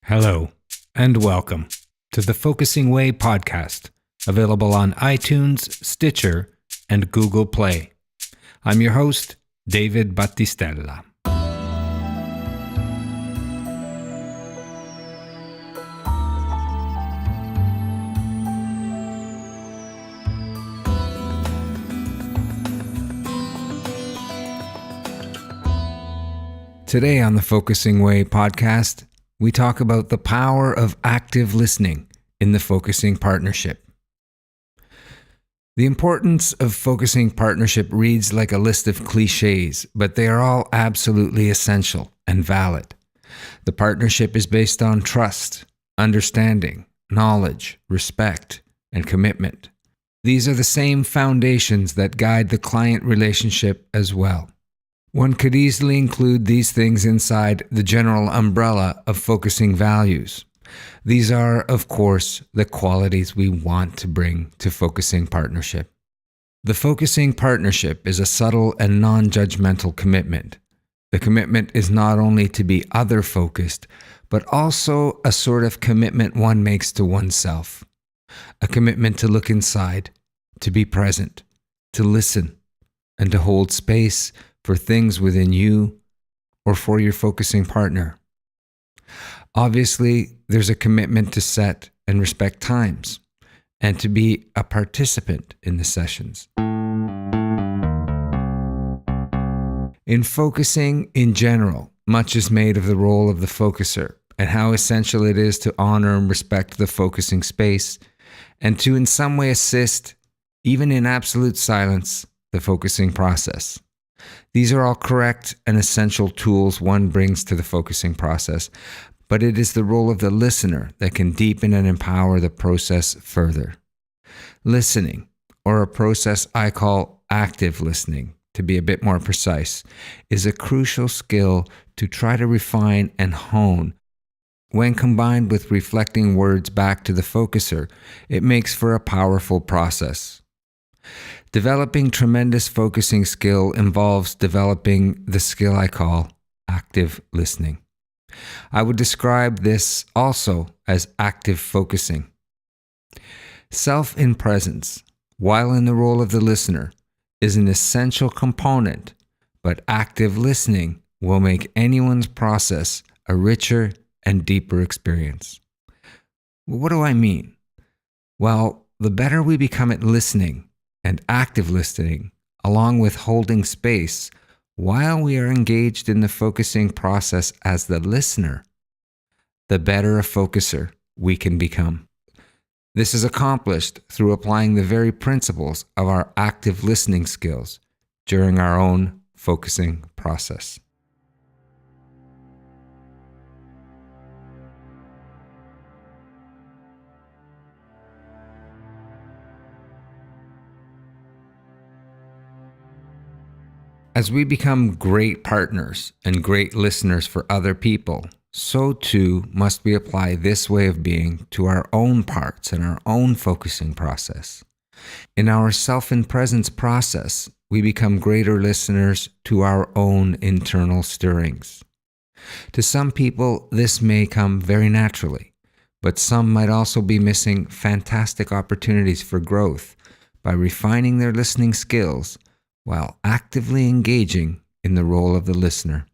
Hello, and welcome to the Focusing Way podcast, available on iTunes, Stitcher, and Google Play. I'm your host, David Battistella. Today on the Focusing Way podcast, we talk about the power of active listening in the focusing partnership. The importance of focusing partnership reads like a list of cliches, but they are all absolutely essential and valid. The partnership is based on trust, understanding, knowledge, respect, and commitment. These are the same foundations that guide the client relationship as well. One could easily include these things inside the general umbrella of focusing values. These are, of course, the qualities we want to bring to focusing partnership. The focusing partnership is a subtle and non-judgmental commitment. The commitment is not only to be other-focused, but also a sort of commitment one makes to oneself. A commitment to look inside, to be present, to listen, and to hold space for things within you or for your focusing partner. Obviously, there's a commitment to set and respect times and to be a participant in the sessions. In focusing in general, much is made of the role of the focuser and how essential it is to honor and respect the focusing space and to in some way assist, even in absolute silence, the focusing process. These are all correct and essential tools one brings to the focusing process, but it is the role of the listener that can deepen and empower the process further. Listening, or a process I call active listening, to be a bit more precise, is a crucial skill to try to refine and hone. When combined with reflecting words back to the focuser, it makes for a powerful process. Developing tremendous focusing skill involves developing the skill I call active listening. I would describe this also as active focusing. Self in presence, while in the role of the listener, is an essential component, but active listening will make anyone's process a richer and deeper experience. What do I mean? Well, the better we become at listening, and active listening, along with holding space while we are engaged in the focusing process as the listener, the better a focuser we can become. This is accomplished through applying the very principles of our active listening skills during our own focusing process. As we become great partners and great listeners for other people, so too must we apply this way of being to our own parts and our own focusing process. In our self-in-presence process, we become greater listeners to our own internal stirrings. To some people, this may come very naturally, but some might also be missing fantastic opportunities for growth by refining their listening skills while actively engaging in the role of the listener.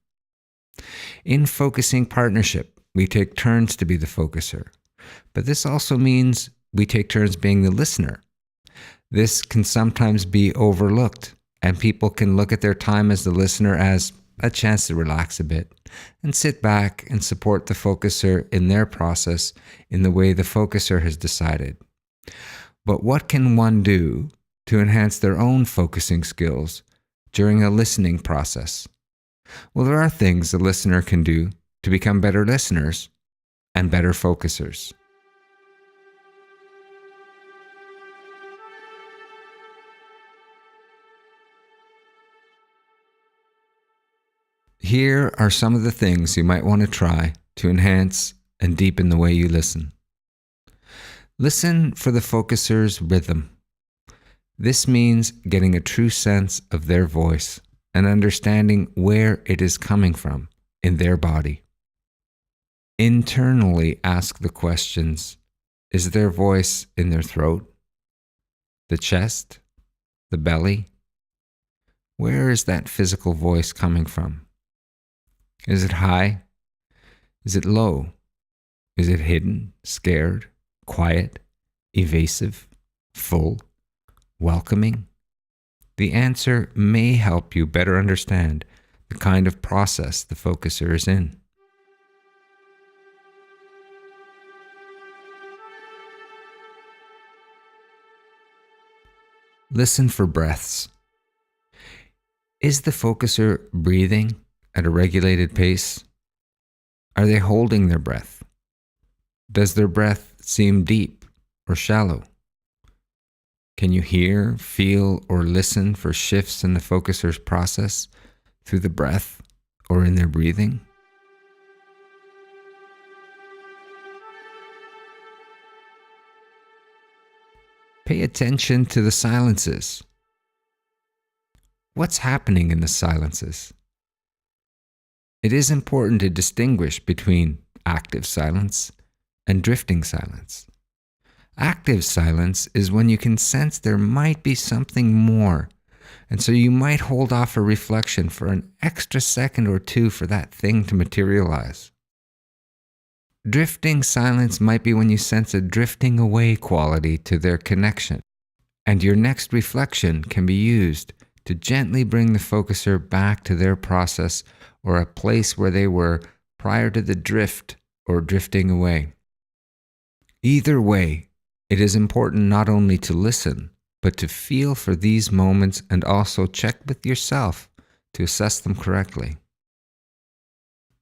In focusing partnership, we take turns to be the focuser, but this also means we take turns being the listener. This can sometimes be overlooked, and people can look at their time as the listener as a chance to relax a bit and sit back and support the focuser in their process in the way the focuser has decided. But what can one do to enhance their own focusing skills during a listening process? Well, there are things the listener can do to become better listeners and better focusers. Here are some of the things you might want to try to enhance and deepen the way you listen. Listen for the focuser's rhythm. This means getting a true sense of their voice and understanding where it is coming from in their body. internally ask the questions: is there voice in their throat, the chest, the belly? Where is that physical voice coming from? Is it high? Is it low? Is it hidden, scared, quiet, evasive, full, welcoming? The answer may help you better understand the kind of process the focuser is in. Listen for breaths. Is the focuser breathing at a regulated pace? Are they holding their breath? Does their breath seem deep or shallow? Can you hear, feel, or listen for shifts in the focuser's process through the breath or in their breathing? Pay attention to the silences. What's happening in the silences? It is important to distinguish between active silence and drifting silence. Active silence is when you can sense there might be something more, and so you might hold off a reflection for an extra second or two for that thing to materialize. Drifting silence might be when you sense a drifting away quality to their connection, and your next reflection can be used to gently bring the focuser back to their process or a place where they were prior to the drift or drifting away. Either way, it is important not only to listen, but to feel for these moments and also check with yourself to assess them correctly.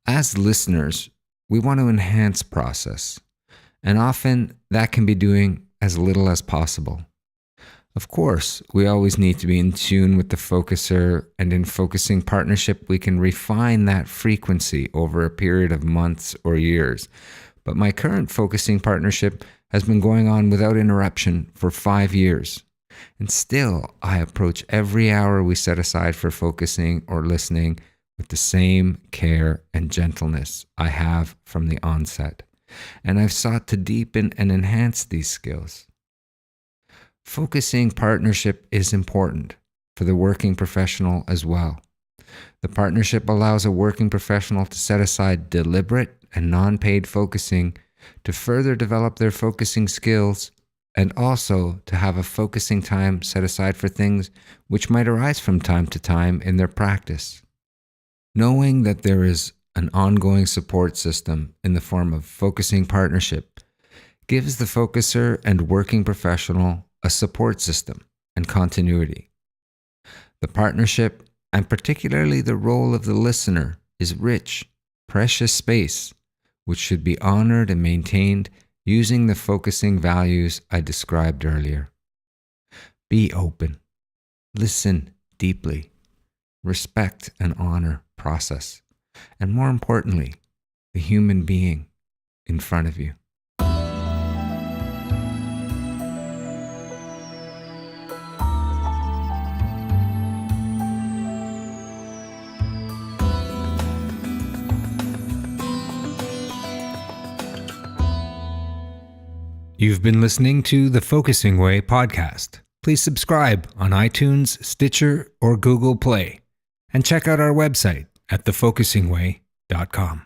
As listeners, we want to enhance process, and often that can be doing as little as possible. Of course, we always need to be in tune with the focuser, and in focusing partnership, we can refine that frequency over a period of months or years. But my current focusing partnership has been going on without interruption for 5 years. And still, I approach every hour we set aside for focusing or listening with the same care and gentleness I have from the onset. And I've sought to deepen and enhance these skills. Focusing partnership is important for the working professional as well. The partnership allows a working professional to set aside deliberate and non-paid focusing to further develop their focusing skills, and also to have a focusing time set aside for things which might arise from time to time in their practice. Knowing that there is an ongoing support system in the form of focusing partnership gives the focuser and working professional a support system and continuity. The partnership, and particularly the role of the listener, is rich, precious space which should be honored and maintained using the focusing values I described earlier. Be open, listen deeply, respect and honor process, and more importantly, the human being in front of you. You've been listening to the Focusing Way podcast. Please subscribe on iTunes, Stitcher, or Google Play, and check out our website at thefocusingway.com.